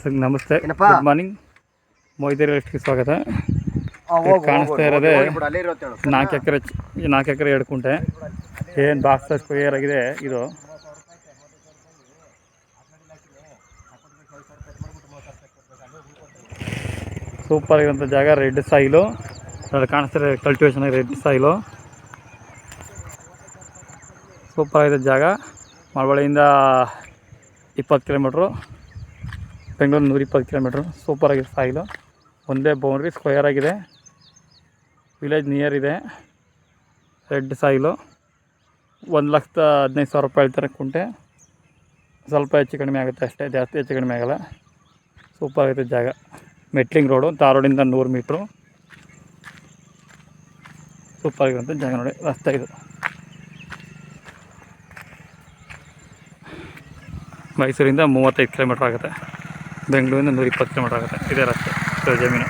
ವೀಕ್ಷಕರಿಗೆ ನಮಸ್ತೆ, good morning. ಮೊಯ್ದೇರಿ ರೆಸ್ಟ್ಗೆ ಸ್ವಾಗತ. ಕಾಣಿಸ್ತಾ ಇರೋದೇ 4 ಎಕರೆ 2 ಕುಂಟೆ. ಏನು ಬಾಕ್ಸ್ ಸ್ಕ್ವೇರ್ ಆಗಿದೆ ಇದು. ಸೂಪರ್ ಆಗಿರೋಂಥ ಜಾಗ. ರೆಡ್ ಸಾಯಿಲು ಅದ್ರಲ್ಲಿ ಕಾಣಿಸ್ತಾರೆ, ಕಲ್ಟಿವೇಶನ್ ಆಗಿ ರೆಡ್ ಸಾಯಿಲು. ಸೂಪರ್ ಆಗಿದೆ ಜಾಗ. ಮಳವಳ್ಳಿಯಿಂದ 20 ಕಿಲೋಮೀಟ್ರು, ಬೆಂಗಳೂರು 120 ಕಿಲೋಮೀಟ್ರು. ಸೂಪರ್ ಆಗಿದೆ ಸಾಯಿಲು. ಒಂದೇ ಬೌಂಡ್ರಿ, ಸ್ಕ್ವೇರ್ ಆಗಿದೆ. ವಿಲೇಜ್ ನಿಯರ್ ಇದೆ. Red soil. 1,15,000 ರೂಪಾಯಿ ಹೇಳ್ತಾರೆ ಕುಂಟೆ. ಸ್ವಲ್ಪ ಹೆಚ್ಚು ಕಡಿಮೆ ಆಗುತ್ತೆ ಅಷ್ಟೇ, ಜಾಸ್ತಿ ಹೆಚ್ಚು ಕಡಿಮೆ ಆಗೋಲ್ಲ. ಸೂಪರ್ ಆಗಿದೆ ಜಾಗ. ಮೆಟ್ಲಿಂಗ್ ರೋಡು, ತಾರ್ ರೋಡಿಂದ 100 ಮೀಟ್ರು. ಸೂಪರ್ ಆಗಿರೋಂಥ ಜಾಗ ನೋಡಿ. ರಸ್ತೆ ಇದು. ಮೈಸೂರಿಂದ 35 ಕಿಲೋಮೀಟ್ರ್ ಆಗುತ್ತೆ. ಬೆಂಗಳೂರಿಂದ 120 ಕಿಲೋಮೀಟ್ರ್ ಆಗುತ್ತೆ. ಇದೇ ರಸ್ತೆ, ಜಮೀನು.